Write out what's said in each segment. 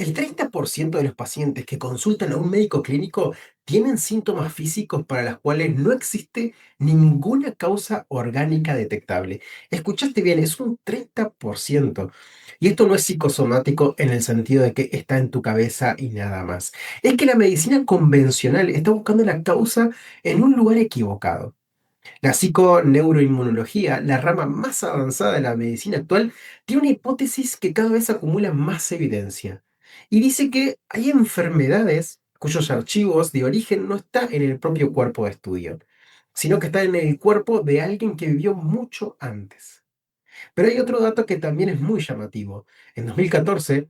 El 30% de los pacientes que consultan a un médico clínico tienen síntomas físicos para los cuales no existe ninguna causa orgánica detectable. Escuchaste bien, es un 30%. Y esto no es psicosomático en el sentido de que está en tu cabeza y nada más. Es que la medicina convencional está buscando la causa en un lugar equivocado. La psiconeuroinmunología, la rama más avanzada de la medicina actual, tiene una hipótesis que cada vez acumula más evidencia. Y dice que hay enfermedades cuyos archivos de origen no están en el propio cuerpo de estudio, sino que están en el cuerpo de alguien que vivió mucho antes. Pero hay otro dato que también es muy llamativo. En 2014,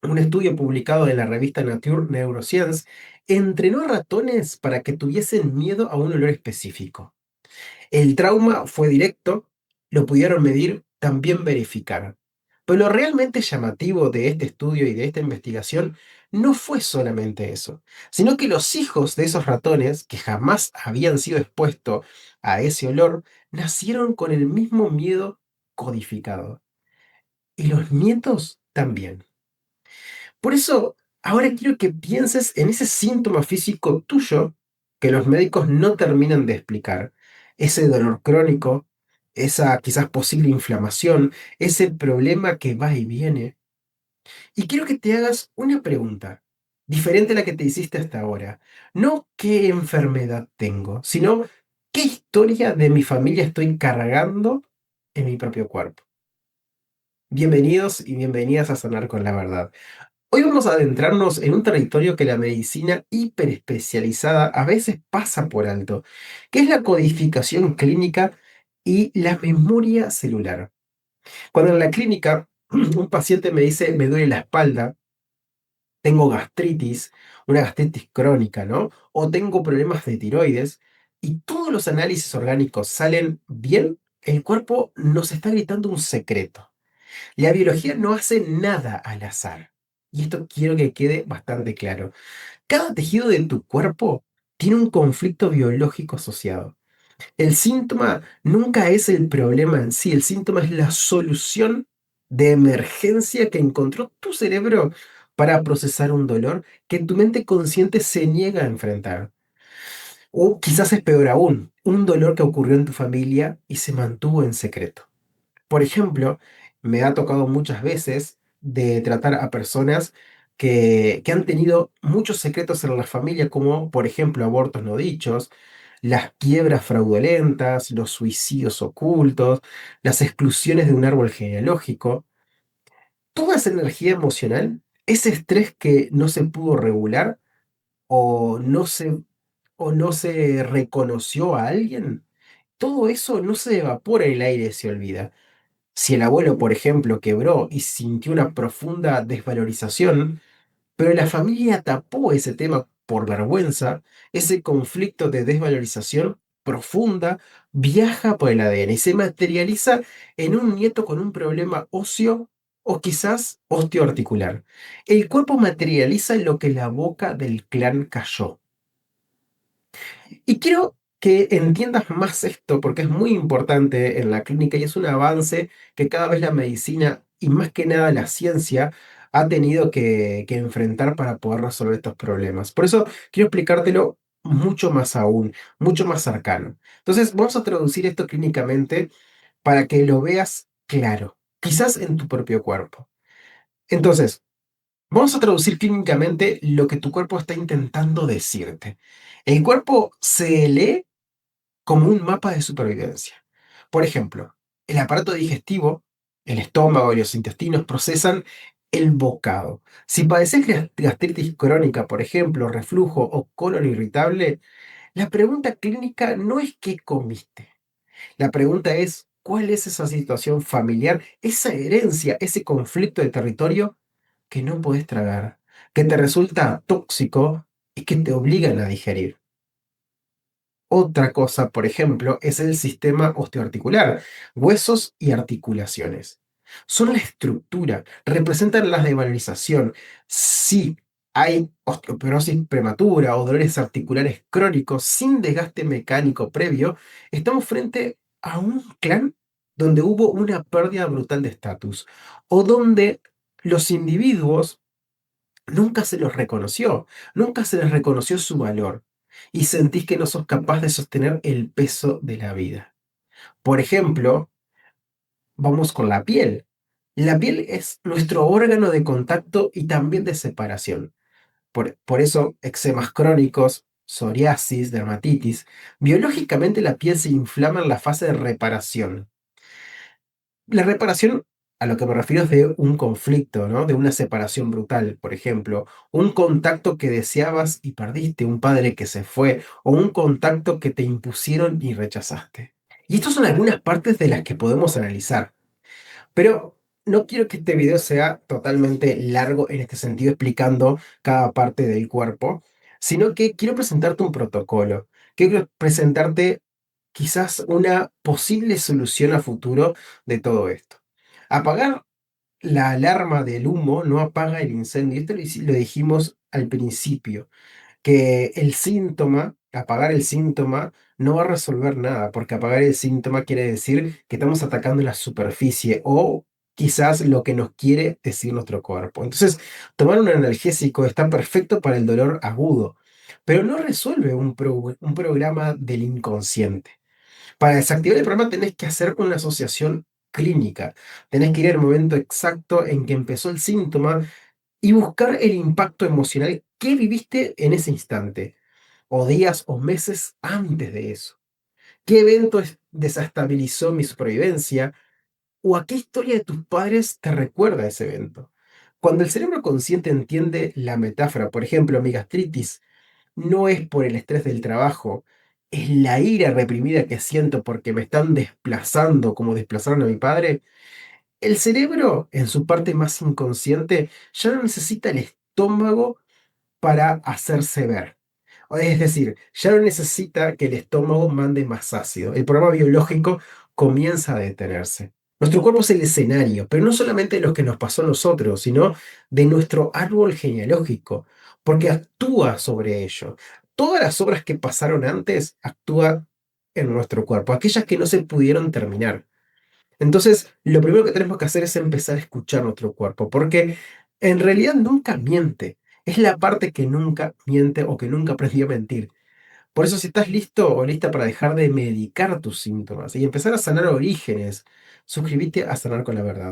un estudio publicado en la revista Nature Neuroscience entrenó a ratones para que tuviesen miedo a un olor específico. El trauma fue directo, lo pudieron medir, también verificar. Pero lo realmente llamativo de este estudio y de esta investigación no fue solamente eso, sino que los hijos de esos ratones, que jamás habían sido expuestos a ese olor, nacieron con el mismo miedo codificado. Y los nietos también. Por eso, ahora quiero que pienses en ese síntoma físico tuyo que los médicos no terminan de explicar. Ese dolor crónico, esa quizás posible inflamación, ese problema que va y viene. Y quiero que te hagas una pregunta, diferente a la que te hiciste hasta ahora. No qué enfermedad tengo, sino qué historia de mi familia estoy cargando en mi propio cuerpo. Bienvenidos y bienvenidas a Sanar con la Verdad. Hoy vamos a adentrarnos en un territorio que la medicina hiperespecializada a veces pasa por alto, que es la codificación clínica y la memoria celular. Cuando en la clínica un paciente me dice me duele la espalda, tengo gastritis, una gastritis crónica, ¿no? O tengo problemas de tiroides y todos los análisis orgánicos salen bien, el cuerpo nos está gritando un secreto. La biología no hace nada al azar. Y esto quiero que quede bastante claro. Cada tejido de tu cuerpo tiene un conflicto biológico asociado. El síntoma nunca es el problema en sí, el síntoma es la solución de emergencia que encontró tu cerebro para procesar un dolor que tu mente consciente se niega a enfrentar. O quizás es peor aún, un dolor que ocurrió en tu familia y se mantuvo en secreto. Por ejemplo, me ha tocado muchas veces de tratar a personas que han tenido muchos secretos en la familia, como por ejemplo abortos no dichos, las quiebras fraudulentas, los suicidios ocultos, las exclusiones de un árbol genealógico. Toda esa energía emocional, ese estrés que no se pudo regular o o no se reconoció a alguien, todo eso no se evapora en el aire y se olvida. Si el abuelo, por ejemplo, quebró y sintió una profunda desvalorización, pero la familia tapó ese tema por vergüenza, ese conflicto de desvalorización profunda viaja por el ADN y se materializa en un nieto con un problema óseo o quizás osteoarticular. El cuerpo materializa lo que la boca del clan cayó. Y quiero que entiendas más esto porque es muy importante en la clínica y es un avance que cada vez la medicina y más que nada la ciencia ha tenido que enfrentar para poder resolver estos problemas. Por eso quiero explicártelo mucho más aún, mucho más cercano. Entonces, vamos a traducir esto clínicamente para que lo veas claro, quizás en tu propio cuerpo. Entonces, vamos a traducir clínicamente lo que tu cuerpo está intentando decirte. El cuerpo se lee como un mapa de supervivencia. Por ejemplo, el aparato digestivo, el estómago y los intestinos procesan el bocado. Si padeces gastritis crónica, por ejemplo, reflujo o colon irritable, la pregunta clínica no es qué comiste. La pregunta es cuál es esa situación familiar, esa herencia, ese conflicto de territorio que no podés tragar, que te resulta tóxico y que te obligan a digerir. Otra cosa, por ejemplo, es el sistema osteoarticular, huesos y articulaciones. Son la estructura, representan la desvalorización. Si hay osteoporosis prematura o dolores articulares crónicos sin desgaste mecánico previo, estamos frente a un clan donde hubo una pérdida brutal de estatus o donde los individuos nunca se los reconoció, nunca se les reconoció su valor y sentís que no sos capaz de sostener el peso de la vida. Por ejemplo, vamos con la piel. La piel es nuestro órgano de contacto y también de separación. Por eso, eczemas crónicos, psoriasis, dermatitis. Biológicamente la piel se inflama en la fase de reparación. La reparación, a lo que me refiero, es de un conflicto, ¿no? De una separación brutal, por ejemplo, un contacto que deseabas y perdiste, un padre que se fue, o un contacto que te impusieron y rechazaste. Y estas son algunas partes de las que podemos analizar. Pero no quiero que este video sea totalmente largo en este sentido, explicando cada parte del cuerpo, sino que quiero presentarte un protocolo. Quiero presentarte quizás una posible solución a futuro de todo esto. Apagar la alarma del humo no apaga el incendio. Esto lo dijimos al principio, que el síntoma, apagar el síntoma, no va a resolver nada, porque apagar el síntoma quiere decir que estamos atacando la superficie o quizás lo que nos quiere decir nuestro cuerpo. Entonces, tomar un analgésico está perfecto para el dolor agudo, pero no resuelve un programa del inconsciente. Para desactivar el programa tenés que hacer una asociación clínica. Tenés que ir al momento exacto en que empezó el síntoma y buscar el impacto emocional que viviste en ese instante, o días o meses antes de eso. ¿Qué evento desestabilizó mi supervivencia? ¿O a qué historia de tus padres te recuerda ese evento? Cuando el cerebro consciente entiende la metáfora, por ejemplo, mi gastritis no es por el estrés del trabajo, es la ira reprimida que siento porque me están desplazando como desplazaron a mi padre, el cerebro, en su parte más inconsciente, ya no necesita el estómago para hacerse ver. Es decir, ya no necesita que el estómago mande más ácido. El programa biológico comienza a detenerse. Nuestro cuerpo es el escenario, pero no solamente de lo que nos pasó a nosotros, sino de nuestro árbol genealógico, porque actúa sobre ello. Todas las obras que pasaron antes actúan en nuestro cuerpo, aquellas que no se pudieron terminar. Entonces, lo primero que tenemos que hacer es empezar a escuchar nuestro cuerpo, porque en realidad nunca miente. Es la parte que nunca miente o que nunca aprendió a mentir. Por eso, si estás listo o lista para dejar de medicar tus síntomas y empezar a sanar orígenes, suscríbete a Sanar con la Verdad.